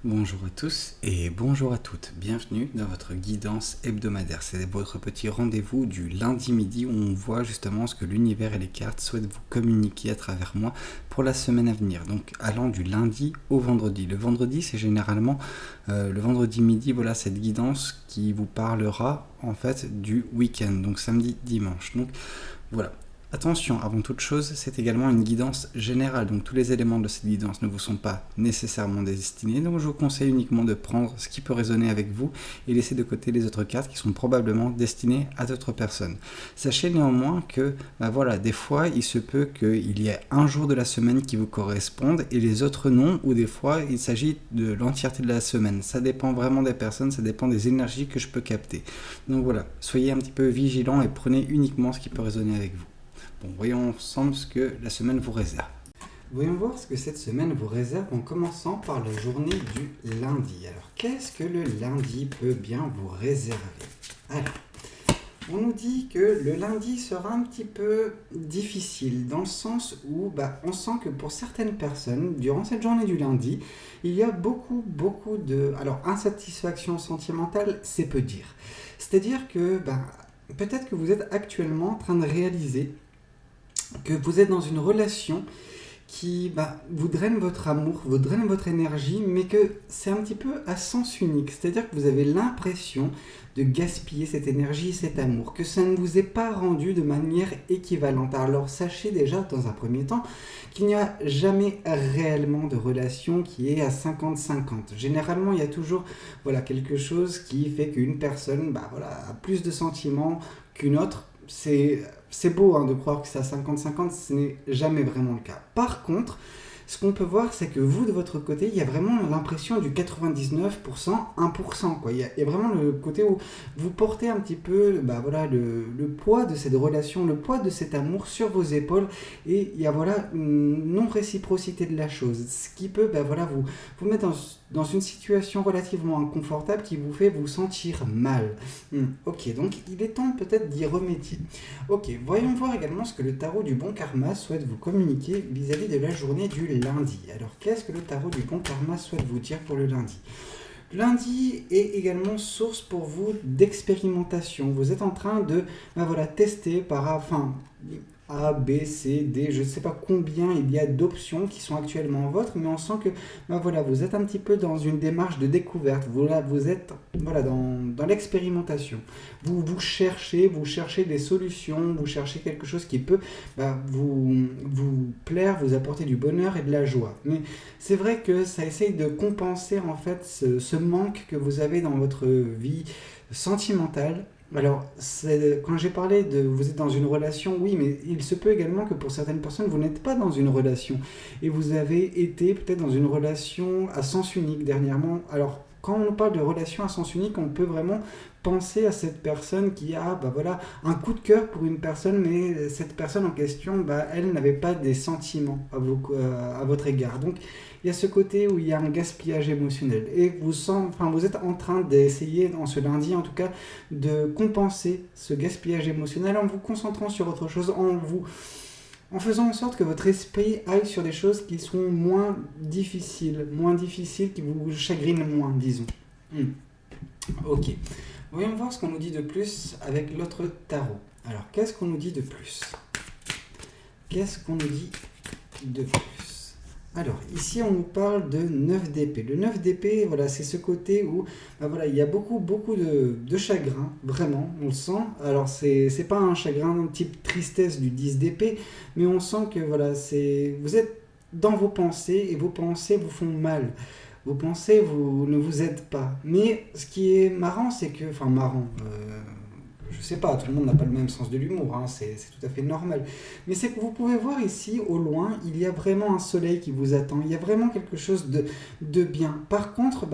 Bonjour à tous et bonjour à toutes. Bienvenue dans votre guidance hebdomadaire. C'est votre petit rendez-vous du lundi midi où on voit justement ce que l'univers et les cartes souhaitent vous communiquer à travers moi pour la semaine à venir. Donc allant du lundi au vendredi. Le vendredi, c'est généralement le vendredi midi, voilà cette guidance qui vous parlera en fait du week-end, donc samedi, dimanche. Donc voilà. Attention, avant toute chose, c'est également une guidance générale, donc tous les éléments de cette guidance ne vous sont pas nécessairement destinés, donc je vous conseille uniquement de prendre ce qui peut résonner avec vous et laisser de côté les autres cartes qui sont probablement destinées à d'autres personnes. Sachez néanmoins que, des fois, il se peut qu'il y ait un jour de la semaine qui vous corresponde et les autres non, ou des fois, il s'agit de l'entièreté de la semaine. Ça dépend vraiment des personnes, ça dépend des énergies que je peux capter. Donc voilà, soyez un petit peu vigilants et prenez uniquement ce qui peut résonner avec vous. Bon, voyons ensemble ce que la semaine vous réserve. Voyons voir ce que cette semaine vous réserve en commençant par la journée du lundi. Alors, qu'est-ce que le lundi peut bien vous réserver? Alors, on nous dit que le lundi sera un petit peu difficile dans le sens où on sent que pour certaines personnes, durant cette journée du lundi, il y a beaucoup de... Alors, insatisfaction sentimentale, c'est peu dire. C'est-à-dire que peut-être que vous êtes actuellement en train de réaliser que vous êtes dans une relation qui vous draine votre amour, vous draine votre énergie, mais que c'est un petit peu à sens unique. C'est-à-dire que vous avez l'impression de gaspiller cette énergie, cet amour, que ça ne vous est pas rendu de manière équivalente. Alors sachez déjà, dans un premier temps, qu'il n'y a jamais réellement de relation qui est à 50-50. Généralement, il y a toujours quelque chose qui fait qu'une personne a plus de sentiments qu'une autre. C'est beau de croire que c'est à 50-50, ce n'est jamais vraiment le cas. Par contre, ce qu'on peut voir, c'est que vous, de votre côté, il y a vraiment l'impression du 99%, 1%. Il y a vraiment le côté où vous portez un petit peu le poids de cette relation, le poids de cet amour sur vos épaules. Et il y a une non-réciprocité de la chose. Ce qui peut vous mettre dans une situation relativement inconfortable qui vous fait vous sentir mal. Ok, donc il est temps peut-être d'y remédier. Ok, voyons voir également ce que le tarot du bon karma souhaite vous communiquer vis-à-vis de la journée du lundi. Alors, qu'est-ce que le tarot du bon karma souhaite vous dire pour le lundi? Lundi est également source pour vous d'expérimentation. Vous êtes en train de tester A, B, C, D, je ne sais pas combien il y a d'options qui sont actuellement vôtres, mais on sent que vous êtes un petit peu dans une démarche de découverte. Vous êtes dans l'expérimentation. Vous cherchez des solutions, vous cherchez quelque chose qui peut vous plaire, vous apporter du bonheur et de la joie. Mais c'est vrai que ça essaye de compenser en fait ce manque que vous avez dans votre vie sentimentale. Alors, quand j'ai parlé de vous êtes dans une relation, oui, mais il se peut également que pour certaines personnes, vous n'êtes pas dans une relation. Et vous avez été peut-être dans une relation à sens unique dernièrement. Alors, quand on parle de relation à sens unique, on peut vraiment penser à cette personne qui a un coup de cœur pour une personne, mais cette personne en question, elle n'avait pas des sentiments à votre égard. Donc, il y a ce côté où il y a un gaspillage émotionnel. Et vous êtes en train d'essayer, en ce lundi en tout cas, de compenser ce gaspillage émotionnel en vous concentrant sur autre chose, en faisant en sorte que votre esprit aille sur des choses qui sont moins difficiles, qui vous chagrinent moins, disons. Ok. Voyons voir ce qu'on nous dit de plus avec l'autre tarot. Alors, qu'est-ce qu'on nous dit de plus? Alors, ici, on nous parle de 9 d'épée. Le 9 d'épée, c'est ce côté où il y a beaucoup de chagrin, vraiment, on le sent. Alors, c'est pas un chagrin type tristesse du 10 d'épée, mais on sent que vous êtes dans vos pensées et vos pensées vous font mal. Vos pensées ne vous aident pas. Mais ce qui est marrant, c'est que... je sais pas, tout le monde n'a pas le même sens de l'humour, c'est tout à fait normal. Mais c'est que vous pouvez voir ici, au loin, il y a vraiment un soleil qui vous attend. Il y a vraiment quelque chose de bien. Par contre,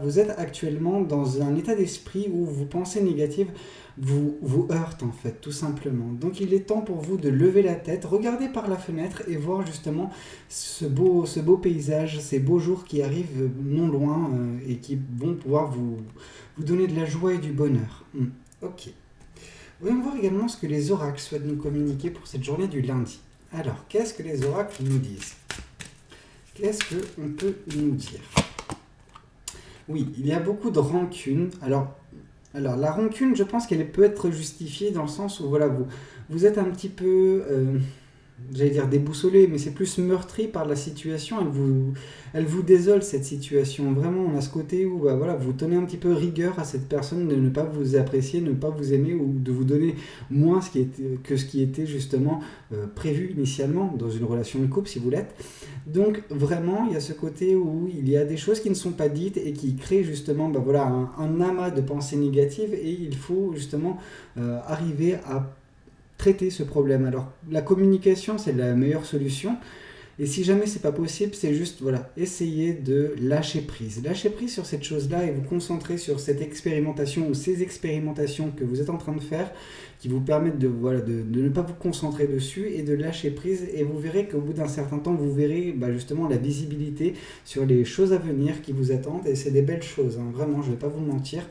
vous êtes actuellement dans un état d'esprit où vos pensées négatives vous heurtent, en fait, tout simplement. Donc, il est temps pour vous de lever la tête, regarder par la fenêtre et voir justement ce beau paysage, ces beaux jours qui arrivent non loin et qui vont pouvoir vous donner de la joie et du bonheur. Ok. Voyons voir également ce que les oracles souhaitent nous communiquer pour cette journée du lundi. Alors, qu'est-ce que les oracles nous disent? Qu'est-ce qu'on peut nous dire? Oui, il y a beaucoup de rancune. Alors la rancune, je pense qu'elle peut être justifiée dans le sens où voilà, vous êtes un petit peu, j'allais dire déboussolé, mais c'est plus meurtri par la situation. Elle vous désole cette situation. Vraiment, on a ce côté où bah, voilà, vous tenez un petit peu rigueur à cette personne de ne pas vous apprécier, ne pas vous aimer ou de vous donner moins que ce qui était justement prévu initialement dans une relation de couple, si vous l'êtes. Donc vraiment, il y a ce côté où il y a des choses qui ne sont pas dites et qui créent justement bah, voilà, un amas de pensées négatives et il faut justement arriver à traiter ce problème. Alors la communication, c'est la meilleure solution. Et si jamais c'est pas possible, c'est juste voilà, essayer de lâcher prise. Lâcher prise sur cette chose-là et vous concentrer sur cette expérimentation ou ces expérimentations que vous êtes en train de faire qui vous permettent de ne pas vous concentrer dessus et de lâcher prise. Et vous verrez qu'au bout d'un certain temps, vous verrez bah, justement la visibilité sur les choses à venir qui vous attendent. Et c'est des belles choses, hein. Vraiment, je ne vais pas vous mentir.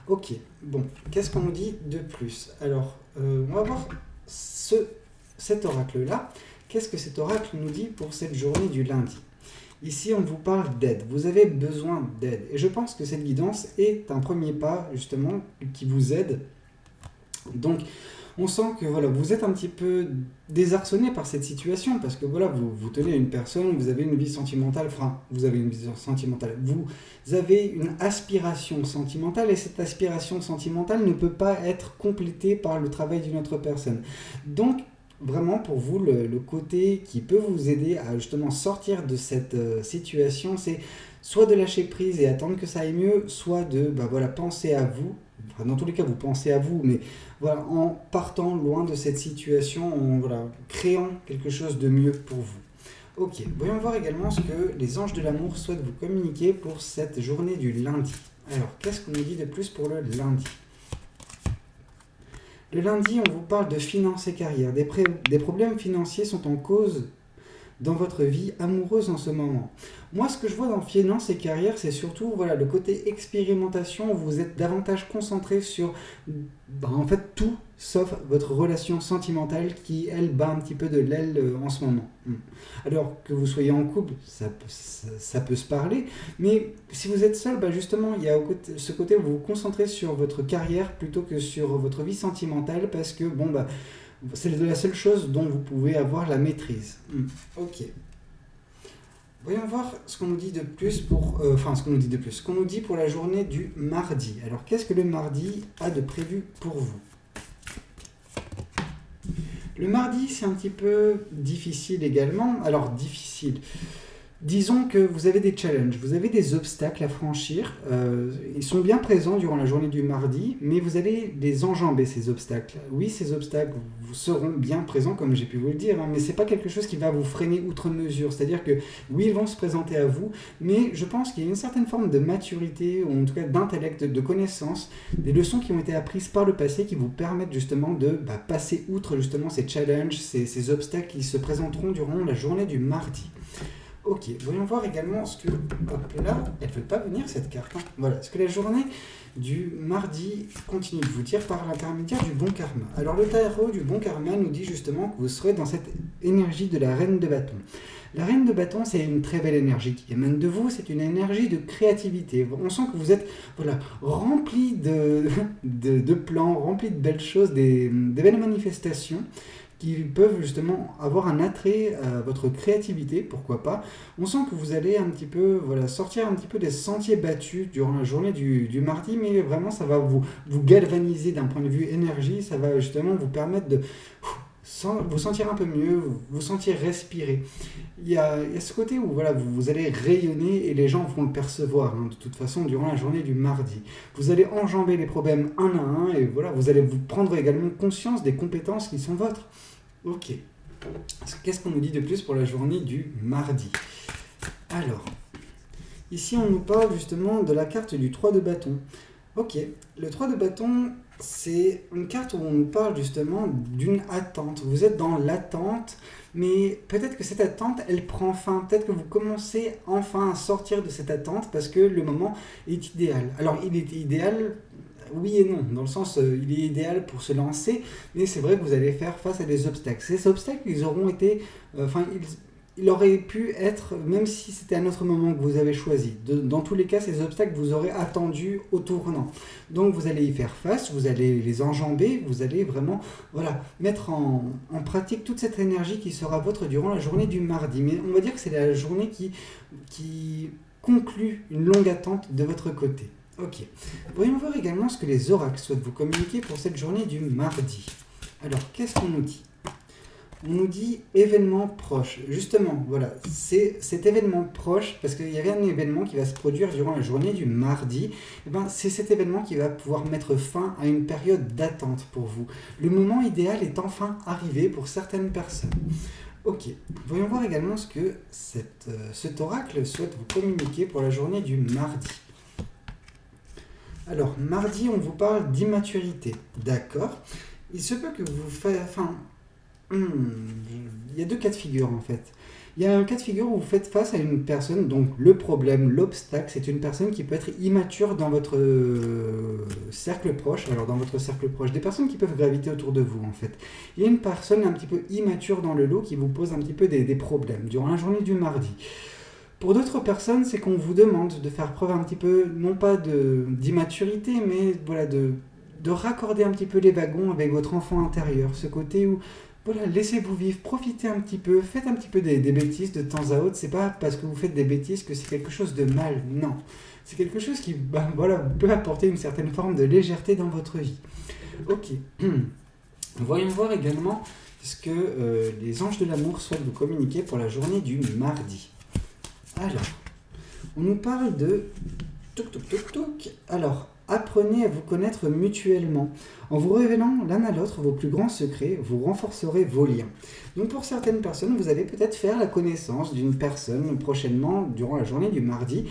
Ok, bon, qu'est-ce qu'on nous dit de plus? Alors, on va voir cet oracle-là. Qu'est-ce que cet oracle nous dit pour cette journée du lundi? Ici, on vous parle d'aide. Vous avez besoin d'aide. Et je pense que cette guidance est un premier pas, justement, qui vous aide. Donc, on sent que voilà, vous êtes un petit peu désarçonné par cette situation, parce que voilà, vous tenez à une personne, vous avez une vie sentimentale, enfin, vous avez une vie sentimentale, vous avez une aspiration sentimentale, et cette aspiration sentimentale ne peut pas être complétée par le travail d'une autre personne. Donc, vraiment pour vous, le côté qui peut vous aider à justement sortir de cette situation, c'est soit de lâcher prise et attendre que ça aille mieux, soit de bah, voilà, penser à vous. Enfin, dans tous les cas, vous pensez à vous, mais voilà, en partant loin de cette situation, en voilà, créant quelque chose de mieux pour vous. Ok, voyons voir également ce que les anges de l'amour souhaitent vous communiquer pour cette journée du lundi. Alors, qu'est-ce qu'on nous dit de plus pour le lundi ? Le lundi, on vous parle de finances et carrière. Des problèmes financiers sont en cause dans votre vie amoureuse en ce moment. Moi, ce que je vois dans finance et carrière, c'est surtout voilà, le côté expérimentation où vous êtes davantage concentré sur en fait tout sauf votre relation sentimentale qui, elle, bat un petit peu de l'aile en ce moment. Alors que vous soyez en couple, ça peut se parler, mais si vous êtes seul, bah justement, il y a ce côté où vous vous concentrez sur votre carrière plutôt que sur votre vie sentimentale parce que, bon, bah, c'est la seule chose dont vous pouvez avoir la maîtrise. Ok. Voyons voir ce qu'on nous dit de plus ce qu'on nous dit pour la journée du mardi. Alors, qu'est-ce que le mardi a de prévu pour vous ? Le mardi, c'est un petit peu difficile également. Alors, difficile. Disons que vous avez des challenges, vous avez des obstacles à franchir. Ils sont bien présents durant la journée du mardi, mais vous allez les enjamber, ces obstacles. Oui, ces obstacles vous seront bien présents, comme j'ai pu vous le dire, hein, mais ce n'est pas quelque chose qui va vous freiner outre mesure. C'est-à-dire que, oui, ils vont se présenter à vous, mais je pense qu'il y a une certaine forme de maturité, ou en tout cas d'intellect, de connaissance, des leçons qui ont été apprises par le passé qui vous permettent justement de passer outre justement ces challenges, ces obstacles qui se présenteront durant la journée du mardi. Ok, voyons voir également ce que... Hop là, elle ne veut pas venir cette carte. Hein. Voilà, ce que la journée du mardi continue de vous dire par l'intermédiaire du bon karma. Alors le tarot du bon karma nous dit justement que vous serez dans cette énergie de la reine de bâton. La reine de bâton, c'est une très belle énergie qui émane de vous, c'est une énergie de créativité. On sent que vous êtes rempli de plans, rempli de belles choses, des belles manifestations qui peuvent justement avoir un attrait à votre créativité, pourquoi pas. On sent que vous allez un petit peu sortir un petit peu des sentiers battus durant la journée du mardi, mais vraiment ça va vous galvaniser d'un point de vue énergie, ça va justement vous permettre de vous sentir un peu mieux, vous sentir respirer. Il y a ce côté où vous allez rayonner et les gens vont le percevoir de toute façon durant la journée du mardi. Vous allez enjamber les problèmes un à un et vous allez vous prendre également conscience des compétences qui sont vôtres. Ok. Qu'est-ce qu'on nous dit de plus pour la journée du mardi ? Alors, ici on nous parle justement de la carte du 3 de bâton. Ok, le 3 de bâton, c'est une carte où on nous parle justement d'une attente. Vous êtes dans l'attente, mais peut-être que cette attente, elle prend fin. Peut-être que vous commencez enfin à sortir de cette attente parce que le moment est idéal. Alors, il est idéal, oui et non, dans le sens, il est idéal pour se lancer, mais c'est vrai que vous allez faire face à des obstacles. Ces obstacles, ils auront été... il aurait pu être, même si c'était un autre moment que vous avez choisi. Dans tous les cas, ces obstacles, vous aurez attendu au tournant. Donc vous allez y faire face, vous allez les enjamber, vous allez vraiment mettre en pratique toute cette énergie qui sera vôtre durant la journée du mardi. Mais on va dire que c'est la journée qui conclut une longue attente de votre côté. Ok. Voyons voir également ce que les oracles souhaitent vous communiquer pour cette journée du mardi. Alors, qu'est-ce qu'on nous dit ? On nous dit événement proche. Justement, voilà, c'est cet événement proche, parce qu'il y avait un événement qui va se produire durant la journée du mardi. C'est cet événement qui va pouvoir mettre fin à une période d'attente pour vous. Le moment idéal est enfin arrivé pour certaines personnes. Ok, voyons voir également ce que cet oracle souhaite vous communiquer pour la journée du mardi. Alors, mardi, on vous parle d'immaturité. D'accord. Il se peut que vous fassiez... il y a deux cas de figure en fait. Il y a un cas de figure où vous faites face à une personne, donc le problème, l'obstacle, c'est une personne qui peut être immature dans votre cercle proche. Alors dans votre cercle proche, des personnes qui peuvent graviter autour de vous en fait. Il y a une personne un petit peu immature dans le lot qui vous pose un petit peu des problèmes durant la journée du mardi. Pour d'autres personnes, c'est qu'on vous demande de faire preuve un petit peu, non pas d'immaturité, mais voilà, de raccorder un petit peu les wagons avec votre enfant intérieur. Ce côté où, voilà, laissez-vous vivre, profitez un petit peu, faites un petit peu des bêtises de temps à autre. C'est pas parce que vous faites des bêtises que c'est quelque chose de mal, non. C'est quelque chose qui peut apporter une certaine forme de légèreté dans votre vie. Ok. Voyons voir également ce que les anges de l'amour souhaitent vous communiquer pour la journée du mardi. Alors, on nous parle de... Alors, apprenez à vous connaître mutuellement. En vous révélant l'un à l'autre vos plus grands secrets, vous renforcerez vos liens. Donc pour certaines personnes, vous allez peut-être faire la connaissance d'une personne prochainement, durant la journée du mardi,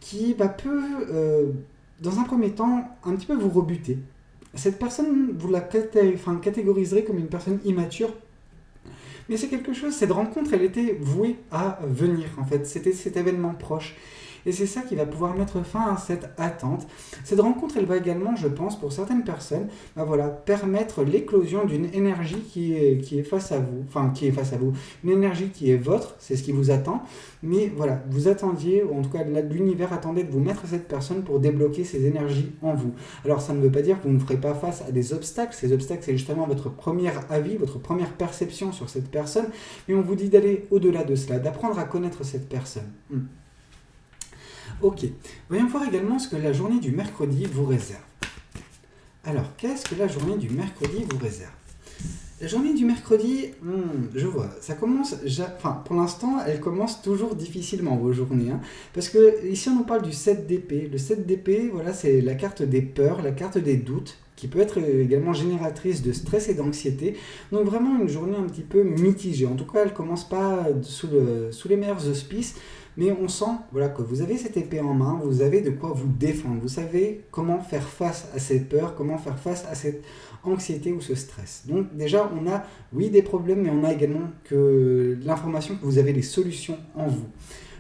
qui peut, dans un premier temps, un petit peu vous rebuter. Cette personne, vous la catégoriserez comme une personne immature. Mais c'est quelque chose, cette rencontre, elle était vouée à venir, en fait. C'était cet événement proche. Et c'est ça qui va pouvoir mettre fin à cette attente. Cette rencontre, elle va également, je pense, pour certaines personnes, permettre l'éclosion d'une énergie qui est face à vous. Enfin, qui est face à vous. Une énergie qui est vôtre, c'est ce qui vous attend. Mais voilà, vous attendiez, ou en tout cas l'univers attendait de vous mettre cette personne pour débloquer ces énergies en vous. Alors ça ne veut pas dire que vous ne ferez pas face à des obstacles. Ces obstacles, c'est justement votre premier avis, votre première perception sur cette personne. Mais on vous dit d'aller au-delà de cela, d'apprendre à connaître cette personne. Ok, voyons voir également ce que la journée du mercredi vous réserve. Alors, qu'est-ce que la journée du mercredi vous réserve ? La journée du mercredi, je vois, ça commence, pour l'instant, elle commence toujours difficilement vos journées, parce que ici on nous parle du 7 d'épée. Le 7 d'épée, voilà, c'est la carte des peurs, la carte des doutes, qui peut être également génératrice de stress et d'anxiété. Donc vraiment une journée un petit peu mitigée. En tout cas, elle ne commence pas sous les meilleurs auspices, mais on sent que vous avez cette épée en main, vous avez de quoi vous défendre. Vous savez comment faire face à cette peur, comment faire face à cette anxiété ou ce stress. Donc déjà, on a, oui, des problèmes, mais on a également que l'information que vous avez les solutions en vous.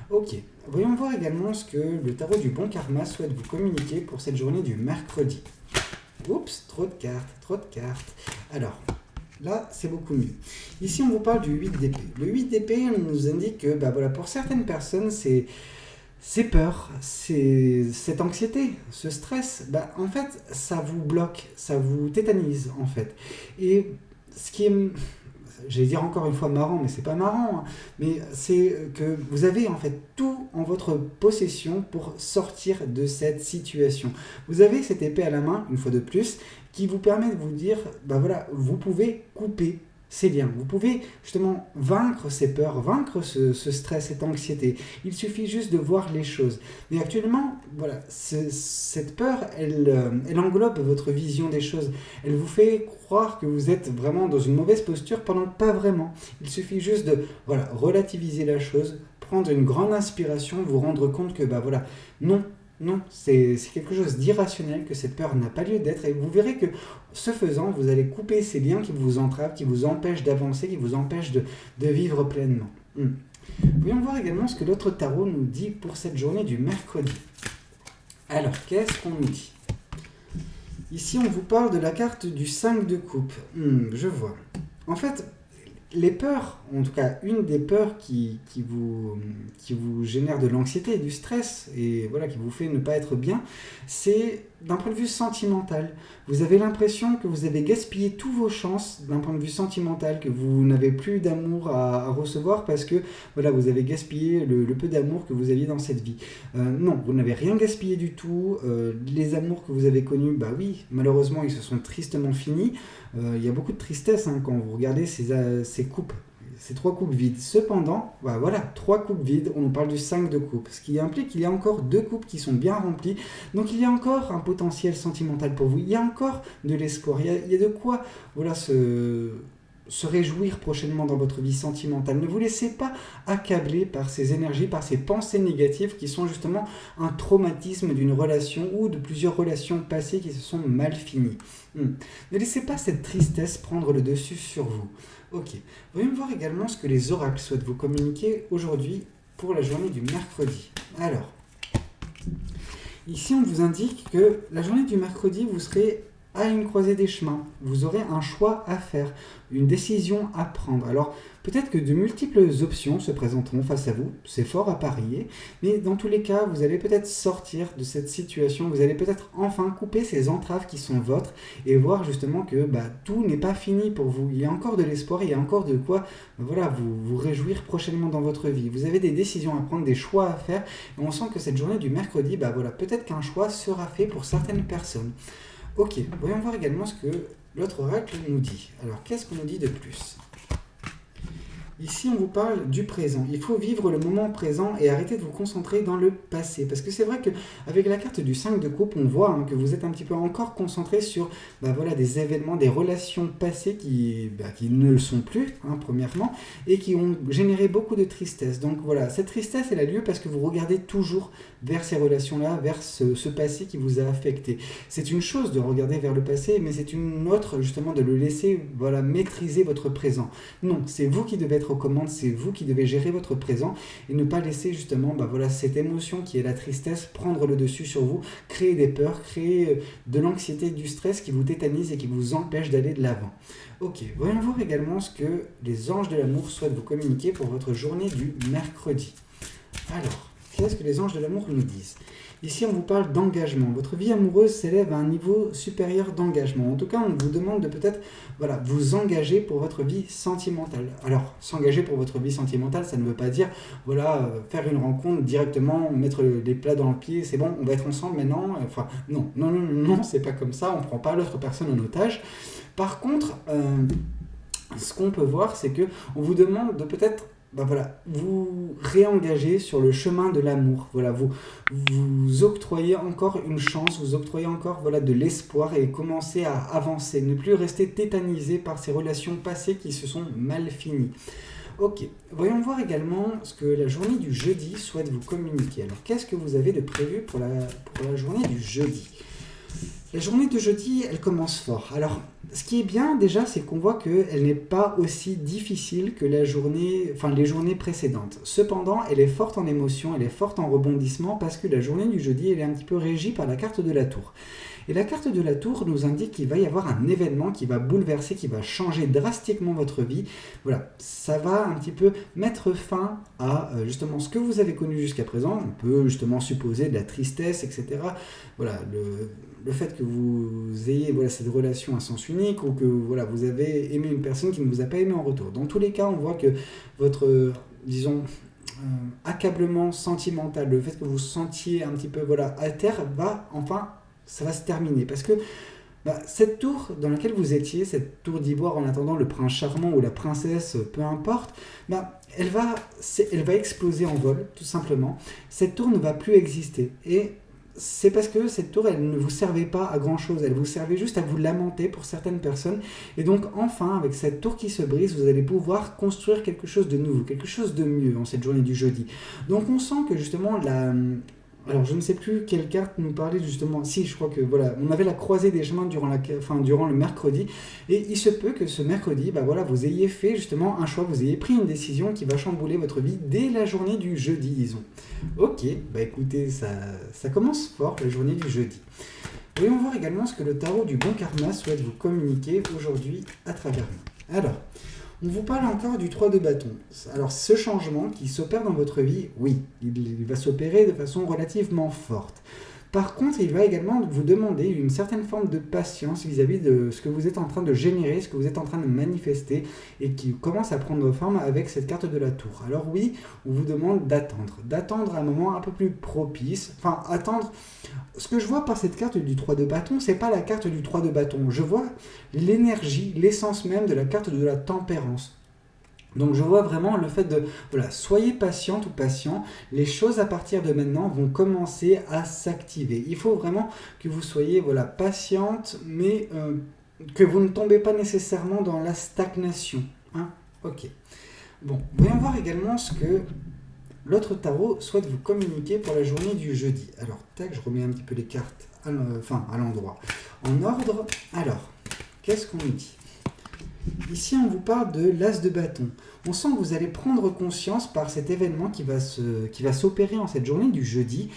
Ok, voyons voir également ce que le tarot du bon karma souhaite vous communiquer pour cette journée du mercredi. Oups, trop de cartes. Alors, là, c'est beaucoup mieux. Ici, on vous parle du 8 d'épée. Le 8 d'épée, on nous indique que pour certaines personnes, ces peurs, cette anxiété, ce stress, en fait, ça vous bloque, ça vous tétanise, en fait. Et ce qui est... J'allais dire encore une fois marrant, mais c'est pas marrant, mais c'est que vous avez en fait tout en votre possession pour sortir de cette situation. Vous avez cette épée à la main, une fois de plus, qui vous permet de vous dire, vous pouvez couper ces liens. Vous pouvez justement vaincre ces peurs, vaincre ce stress, cette anxiété. Il suffit juste de voir les choses. Mais actuellement, cette peur, elle englobe votre vision des choses. Elle vous fait croire que vous êtes vraiment dans une mauvaise posture pendant que pas vraiment. Il suffit juste de relativiser la chose, prendre une grande inspiration, vous rendre compte que non, c'est quelque chose d'irrationnel, que cette peur n'a pas lieu d'être, et vous verrez que, ce faisant, vous allez couper ces liens qui vous entravent, qui vous empêchent d'avancer, qui vous empêchent de vivre pleinement. Voyons voir également ce que l'autre tarot nous dit pour cette journée du mercredi. Alors, qu'est-ce qu'on nous dit ? Ici, on vous parle de la carte du 5 de coupe. Je vois. En fait, les peurs, en tout cas une des peurs qui vous génère de l'anxiété, du stress, et voilà, qui vous fait ne pas être bien, c'est d'un point de vue sentimental. Vous avez l'impression que vous avez gaspillé tous vos chances d'un point de vue sentimental, que vous n'avez plus d'amour à recevoir parce que voilà, vous avez gaspillé le peu d'amour que vous aviez dans cette vie. Non, vous n'avez rien gaspillé du tout. Les amours que vous avez connus, bah oui, malheureusement, ils se sont tristement finis. Il y a beaucoup de tristesse quand vous regardez ces coupes, ces 3 coupes vides. Cependant, bah voilà, 3 coupes vides, on nous parle du 5 de coupe, ce qui implique qu'il y a encore 2 coupes qui sont bien remplies. Donc il y a encore un potentiel sentimental pour vous, il y a encore de l'espoir, il y a de quoi voilà, se réjouir prochainement dans votre vie sentimentale. Ne vous laissez pas accabler par ces énergies, par ces pensées négatives qui sont justement un traumatisme d'une relation ou de plusieurs relations passées qui se sont mal finies. Ne laissez pas cette tristesse prendre le dessus sur vous. Ok, voyons voir également ce que les oracles souhaitent vous communiquer aujourd'hui pour la journée du mercredi. Alors, ici on vous indique que la journée du mercredi, vous serez à une croisée des chemins. Vous aurez un choix à faire, une décision à prendre. Alors, peut-être que de multiples options se présenteront face à vous, c'est fort à parier, mais dans tous les cas, vous allez peut-être sortir de cette situation, vous allez peut-être enfin couper ces entraves qui sont vôtres et voir justement que tout n'est pas fini pour vous. Il y a encore de l'espoir, il y a encore de quoi vous réjouir prochainement dans votre vie. Vous avez des décisions à prendre, des choix à faire, et on sent que cette journée du mercredi, peut-être qu'un choix sera fait pour certaines personnes. Ok, voyons voir également ce que l'autre oracle nous dit. Alors, qu'est-ce qu'on nous dit de plus ? Ici, on vous parle du présent. Il faut vivre le moment présent et arrêter de vous concentrer dans le passé. Parce que c'est vrai qu'avec la carte du 5 de coupe, on voit que vous êtes un petit peu encore concentré sur des événements, des relations passées qui ne le sont plus, premièrement, et qui ont généré beaucoup de tristesse. Donc voilà, cette tristesse, elle a lieu parce que vous regardez toujours vers ces relations-là, vers ce passé qui vous a affecté. C'est une chose de regarder vers le passé, mais c'est une autre, justement, de le laisser maîtriser votre présent. Non, c'est vous qui devez être aux commandes, c'est vous qui devez gérer votre présent et ne pas laisser justement cette émotion qui est la tristesse prendre le dessus sur vous, créer des peurs, créer de l'anxiété, du stress qui vous tétanise et qui vous empêche d'aller de l'avant. Ok, voyons voir également ce que les anges de l'amour souhaitent vous communiquer pour votre journée du mercredi. Alors, qu'est-ce que les anges de l'amour nous disent ? Ici, on vous parle d'engagement. Votre vie amoureuse s'élève à un niveau supérieur d'engagement. En tout cas, on vous demande de peut-être vous engager pour votre vie sentimentale. Alors, s'engager pour votre vie sentimentale, ça ne veut pas dire faire une rencontre directement, mettre les plats dans le pied, c'est bon, on va être ensemble maintenant. Non, c'est pas comme ça, on ne prend pas l'autre personne en otage. Par contre, ce qu'on peut voir, c'est qu'on vous demande de peut-être vous réengagez sur le chemin de l'amour. Vous octroyez encore une chance, vous octroyez encore de l'espoir et commencez à avancer. Ne plus rester tétanisé par ces relations passées qui se sont mal finies. Ok, voyons voir également ce que la journée du jeudi souhaite vous communiquer. Alors, qu'est-ce que vous avez de prévu pour la journée du jeudi ? La journée de jeudi, elle commence fort. Alors, ce qui est bien déjà, c'est qu'on voit qu'elle n'est pas aussi difficile que les journées précédentes. Cependant, elle est forte en émotion, elle est forte en rebondissement parce que la journée du jeudi, elle est un petit peu régie par la carte de la tour. Et la carte de la tour nous indique qu'il va y avoir un événement qui va bouleverser, qui va changer drastiquement votre vie. Voilà, ça va un petit peu mettre fin à justement ce que vous avez connu jusqu'à présent. On peut justement supposer de la tristesse, etc. Voilà, le fait que vous ayez cette relation à sens unique ou que vous avez aimé une personne qui ne vous a pas aimé en retour. Dans tous les cas, on voit que votre, accablement sentimental, le fait que vous sentiez un petit peu à terre, ça va se terminer. Parce que cette tour dans laquelle vous étiez, cette tour d'ivoire en attendant le prince charmant ou la princesse, peu importe, elle va exploser en vol, tout simplement. Cette tour ne va plus exister. Et c'est parce que cette tour, elle ne vous servait pas à grand chose, elle vous servait juste à vous lamenter pour certaines personnes. Et donc enfin, avec cette tour qui se brise, vous allez pouvoir construire quelque chose de nouveau, quelque chose de mieux en cette journée du jeudi. Donc on sent que justement alors je ne sais plus quelle carte nous parlait justement, si je crois que on avait la croisée des chemins durant le mercredi, et il se peut que ce mercredi, vous ayez fait justement un choix, vous ayez pris une décision qui va chambouler votre vie dès la journée du jeudi, disons. Ok, écoutez, ça commence fort la journée du jeudi. Voyons voir également ce que le tarot du bon karma souhaite vous communiquer aujourd'hui à travers nous. Alors, On vous parle encore du 3 de bâton. Alors ce changement qui s'opère dans votre vie, oui, il va s'opérer de façon relativement forte. Par contre, il va également vous demander une certaine forme de patience vis-à-vis de ce que vous êtes en train de générer, ce que vous êtes en train de manifester et qui commence à prendre forme avec cette carte de la tour. Alors oui, on vous demande d'attendre un moment un peu plus propice, enfin attendre. Ce que je vois par cette carte du 3 de bâton, c'est pas la carte du 3 de bâton. Je vois l'énergie, l'essence même de la carte de la tempérance. Donc je vois vraiment le fait de, voilà, soyez patiente ou patient, les choses à partir de maintenant vont commencer à s'activer. Il faut vraiment que vous soyez, voilà, patiente, mais que vous ne tombez pas nécessairement dans la stagnation. Hein. Ok. Bon, voyons voir également ce que l'autre tarot souhaite vous communiquer pour la journée du jeudi. Alors, tac, je remets un petit peu les cartes à l'endroit. En ordre, alors, qu'est-ce qu'on nous dit ? Ici, on vous parle de l'as de bâton. On sent que vous allez prendre conscience par cet événement qui va s'opérer en cette journée du jeudi,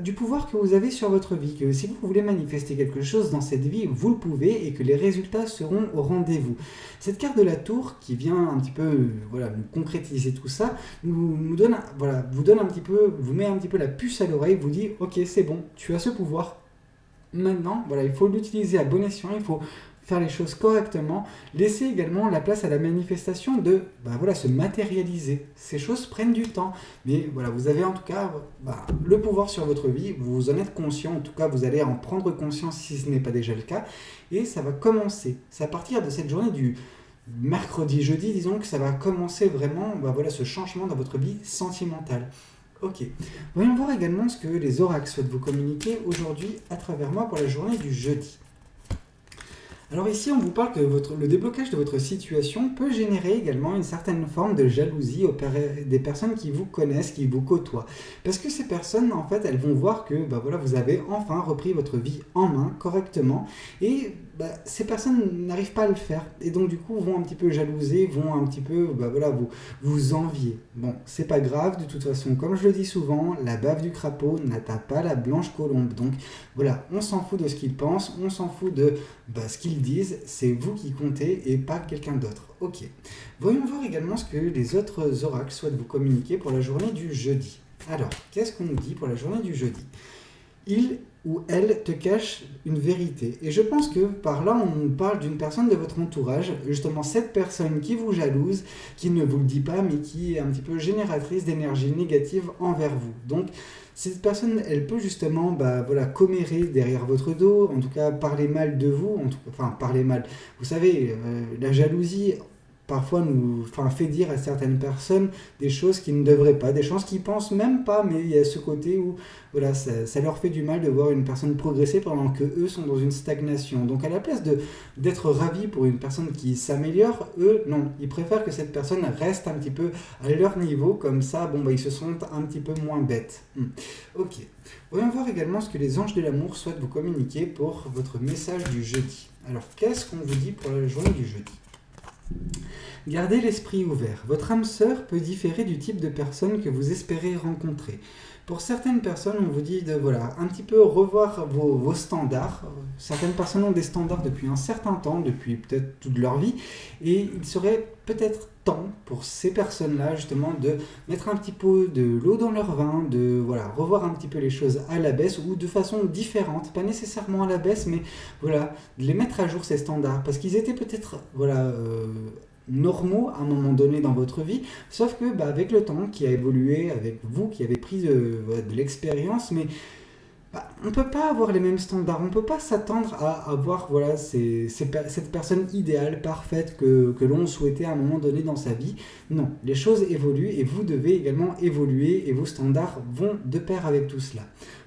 du pouvoir que vous avez sur votre vie. Que si vous voulez manifester quelque chose dans cette vie, vous le pouvez et que les résultats seront au rendez-vous. Cette carte de la tour qui vient un petit peu nous concrétiser tout ça, vous donne un petit peu, vous met un petit peu la puce à l'oreille, vous dit ok, c'est bon, tu as ce pouvoir. Maintenant, voilà, il faut l'utiliser à bon escient, il faut faire les choses correctement, laisser également la place à la manifestation de se matérialiser. Ces choses prennent du temps, mais voilà, vous avez en tout cas le pouvoir sur votre vie, vous en êtes conscient, en tout cas vous allez en prendre conscience si ce n'est pas déjà le cas, et ça va commencer. C'est à partir de cette journée du mercredi, jeudi, disons que ça va commencer vraiment ce changement dans votre vie sentimentale. Ok. Voyons voir également ce que les oracles souhaitent vous communiquer aujourd'hui à travers moi pour la journée du jeudi. Alors ici, on vous parle que le déblocage de votre situation peut générer également une certaine forme de jalousie auprès des personnes qui vous connaissent, qui vous côtoient. Parce que ces personnes, en fait, elles vont voir que vous avez enfin repris votre vie en main correctement et ces personnes n'arrivent pas à le faire. Et donc du coup, vont un petit peu jalouser, vont un petit peu vous envier. Bon, c'est pas grave, de toute façon, comme je le dis souvent, la bave du crapaud n'atteint pas la blanche colombe. Donc voilà, on s'en fout de ce qu'ils pensent, on s'en fout de ce qu'ils disent, c'est vous qui comptez et pas quelqu'un d'autre. Ok. Voyons voir également ce que les autres oracles souhaitent vous communiquer pour la journée du jeudi. Alors, qu'est-ce qu'on nous dit pour la journée du jeudi ? Il ou elle te cache une vérité. Et je pense que par là, on parle d'une personne de votre entourage, justement cette personne qui vous jalouse, qui ne vous le dit pas, mais qui est un petit peu génératrice d'énergie négative envers vous. Donc, cette personne, elle peut justement commérer derrière votre dos, en tout cas parler mal de vous, parler mal. Vous savez, la jalousie parfois fait dire à certaines personnes des choses qu'ils ne devraient pas, des choses qu'ils pensent même pas, mais il y a ce côté où ça leur fait du mal de voir une personne progresser pendant que eux sont dans une stagnation. Donc à la place d'être ravis pour une personne qui s'améliore, eux, non, ils préfèrent que cette personne reste un petit peu à leur niveau, comme ça, ils se sentent un petit peu moins bêtes. Ok. Voyons voir également ce que les anges de l'amour souhaitent vous communiquer pour votre message du jeudi. Alors, qu'est-ce qu'on vous dit pour la journée du jeudi ? Gardez l'esprit ouvert. Votre âme sœur peut différer du type de personne que vous espérez rencontrer. Pour certaines personnes, on vous dit de un petit peu revoir vos standards. Certaines personnes ont des standards depuis un certain temps, depuis peut-être toute leur vie, et il serait peut-être temps pour ces personnes-là justement de mettre un petit peu de l'eau dans leur vin, de revoir un petit peu les choses à la baisse ou de façon différente, pas nécessairement à la baisse, mais de les mettre à jour ces standards, parce qu'ils étaient peut-être normaux à un moment donné dans votre vie, sauf que avec le temps qui a évolué, avec vous qui avez pris de l'expérience, mais on ne peut pas avoir les mêmes standards, on ne peut pas s'attendre à avoir cette personne idéale, parfaite que l'on souhaitait à un moment donné dans sa vie. Non, les choses évoluent et vous devez également évoluer et vos standards vont de pair avec tout cela.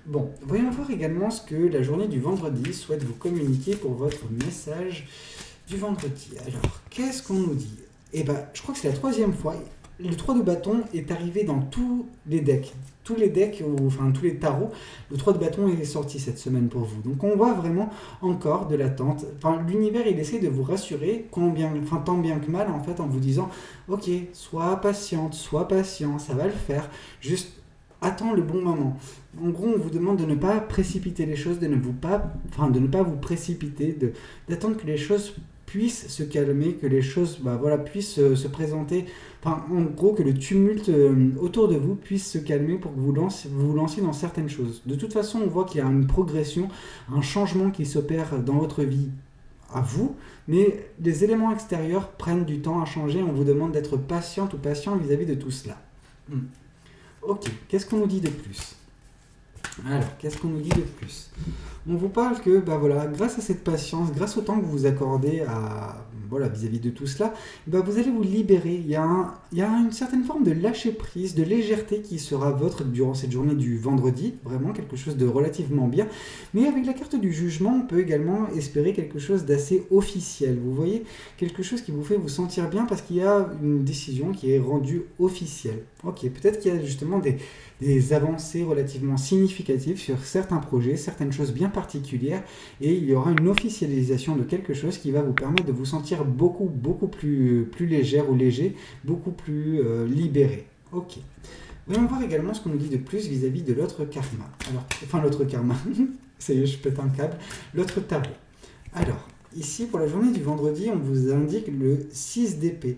Bon, voyons voir également ce que la journée du vendredi souhaite vous communiquer pour votre message du vendredi. Alors, qu'est-ce qu'on nous dit ? Je crois que c'est la 3e fois. Le 3 de bâton est arrivé dans tous les decks. Tous les decks, tous les tarots, le 3 de bâton est sorti cette semaine pour vous. Donc on voit vraiment encore de l'attente. L'univers, il essaie de vous rassurer, tant bien que mal, en fait, en vous disant « Ok, sois patiente, sois patient, ça va le faire. Juste attends le bon moment. » En gros, on vous demande de ne pas précipiter les choses, de ne pas vous précipiter, d'attendre que les choses puisse se calmer, que les choses puissent se présenter, en gros que le tumulte autour de vous puisse se calmer pour que vous vous lanciez dans certaines choses. De toute façon, on voit qu'il y a une progression, un changement qui s'opère dans votre vie à vous, mais les éléments extérieurs prennent du temps à changer. On vous demande d'être patiente ou patient vis-à-vis de tout cela. Ok, qu'est-ce qu'on nous dit de plus ? Alors, qu'est-ce qu'on nous dit de plus ? On vous parle que, grâce à cette patience, grâce au temps que vous accordez vis-à-vis de tout cela, vous allez vous libérer. Il y a une certaine forme de lâcher-prise, de légèreté qui sera votre durant cette journée du vendredi, vraiment quelque chose de relativement bien. Mais avec la carte du jugement, on peut également espérer quelque chose d'assez officiel. Vous voyez, quelque chose qui vous fait vous sentir bien parce qu'il y a une décision qui est rendue officielle. Ok, peut-être qu'il y a justement des avancées relativement significatives sur certains projets, certaines choses bien particulières, et il y aura une officialisation de quelque chose qui va vous permettre de vous sentir beaucoup plus légère ou léger, beaucoup plus libéré. Ok. Voyons voir également ce qu'on nous dit de plus vis-à-vis de l'autre karma. L'autre karma, ça y est, je pète un câble, l'autre tarot. Alors, ici, pour la journée du vendredi, on vous indique le 6 d'épée.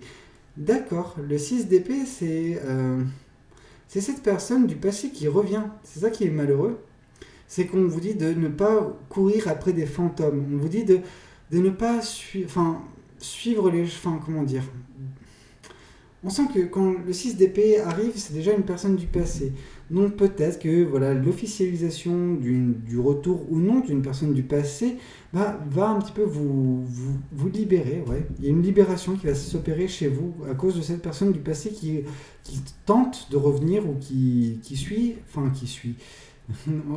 D'accord, le 6 d'épée, c'est cette personne du passé qui revient. C'est ça qui est malheureux. C'est qu'on vous dit de ne pas courir après des fantômes. On vous dit de ne pas suivre les... comment dire ? On sent que quand le 6 d'épée arrive, c'est déjà une personne du passé. Donc peut-être que l'officialisation du retour ou non d'une personne du passé va un petit peu vous libérer. Ouais. Il y a une libération qui va s'opérer chez vous à cause de cette personne du passé qui tente de revenir ou qui suit.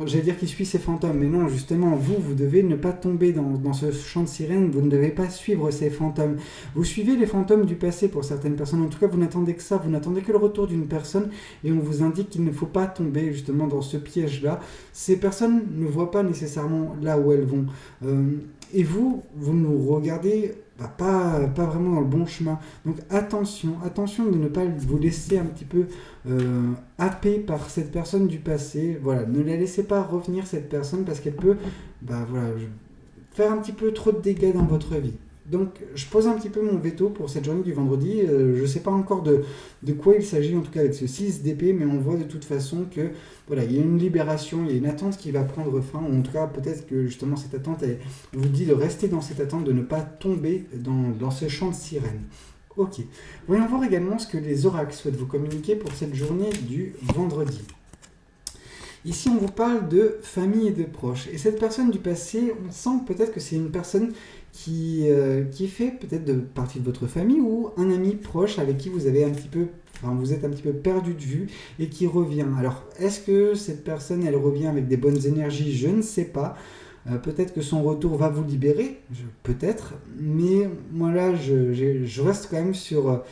J'allais dire qu'il suit ses fantômes, mais non, justement, vous devez ne pas tomber dans ce chant de sirène, vous ne devez pas suivre ces fantômes. Vous suivez les fantômes du passé pour certaines personnes, en tout cas vous n'attendez que ça, vous n'attendez que le retour d'une personne, et on vous indique qu'il ne faut pas tomber justement dans ce piège-là. Ces personnes ne voient pas nécessairement là où elles vont. Et vous nous regardez pas vraiment dans le bon chemin. Donc attention de ne pas vous laisser un petit peu happer par cette personne du passé. Voilà, ne la laissez pas revenir cette personne parce qu'elle peut faire un petit peu trop de dégâts dans votre vie. Donc je pose un petit peu mon veto pour cette journée du vendredi. Je ne sais pas encore de quoi il s'agit en tout cas avec ce 6 d'épée, mais on voit de toute façon que il y a une libération, il y a une attente qui va prendre fin, ou en tout cas peut-être que justement cette attente vous dit de rester dans cette attente, de ne pas tomber dans ce chant de sirène. Ok. Voyons voir également ce que les oracles souhaitent vous communiquer pour cette journée du vendredi. Ici, on vous parle de famille et de proches. Et cette personne du passé, on sent peut-être que c'est une personne qui fait peut-être partie de votre famille ou un ami proche avec qui vous avez vous êtes un petit peu perdu de vue et qui revient. Alors, est-ce que cette personne, elle revient avec des bonnes énergies ? Je ne sais pas. Peut-être que son retour va vous libérer, peut-être. Mais moi là, je reste quand même sur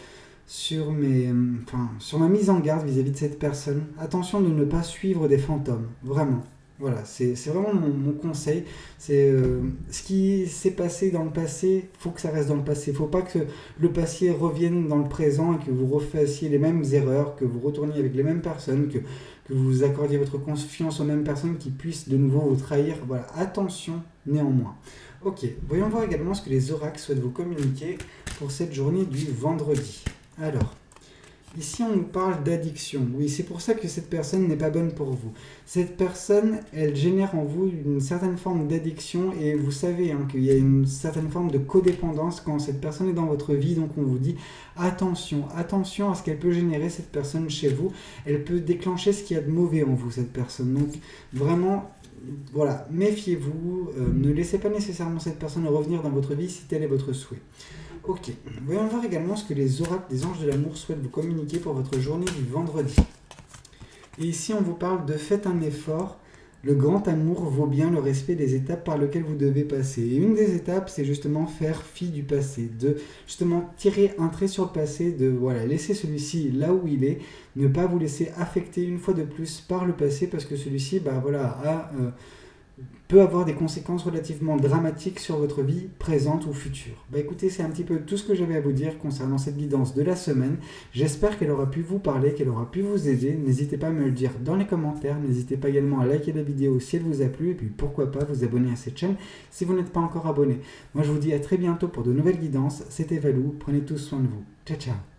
ma mise en garde vis-à-vis de cette personne. Attention de ne pas suivre des fantômes, vraiment. Voilà, c'est vraiment mon conseil. C'est ce qui s'est passé dans le passé, il faut que ça reste dans le passé. Il ne faut pas que le passé revienne dans le présent et que vous refassiez les mêmes erreurs, que vous retourniez avec les mêmes personnes, que vous accordiez votre confiance aux mêmes personnes qui puissent de nouveau vous trahir. Voilà, attention néanmoins. Ok, voyons voir également ce que les oracles souhaitent vous communiquer pour cette journée du vendredi. Alors, ici on nous parle d'addiction. Oui, c'est pour ça que cette personne n'est pas bonne pour vous. Cette personne, elle génère en vous une certaine forme d'addiction et vous savez qu'il y a une certaine forme de codépendance quand cette personne est dans votre vie. Donc on vous dit attention à ce qu'elle peut générer cette personne chez vous. Elle peut déclencher ce qu'il y a de mauvais en vous, cette personne. Donc vraiment, voilà, méfiez-vous. Ne laissez pas nécessairement cette personne revenir dans votre vie si tel est votre souhait. Ok, voyons voir également ce que les oracles des anges de l'amour souhaitent vous communiquer pour votre journée du vendredi. Et ici, on vous parle de faites un effort. Le grand amour vaut bien le respect des étapes par lesquelles vous devez passer. Et une des étapes, c'est justement faire fi du passé, de justement tirer un trait sur le passé, de laisser celui-ci là où il est, ne pas vous laisser affecter une fois de plus par le passé parce que celui-ci, peut avoir des conséquences relativement dramatiques sur votre vie présente ou future. Écoutez, c'est un petit peu tout ce que j'avais à vous dire concernant cette guidance de la semaine. J'espère qu'elle aura pu vous parler, qu'elle aura pu vous aider. N'hésitez pas à me le dire dans les commentaires. N'hésitez pas également à liker la vidéo si elle vous a plu. Et puis pourquoi pas vous abonner à cette chaîne si vous n'êtes pas encore abonné. Moi je vous dis à très bientôt pour de nouvelles guidances. C'était Valou. Prenez tous soin de vous. Ciao ciao.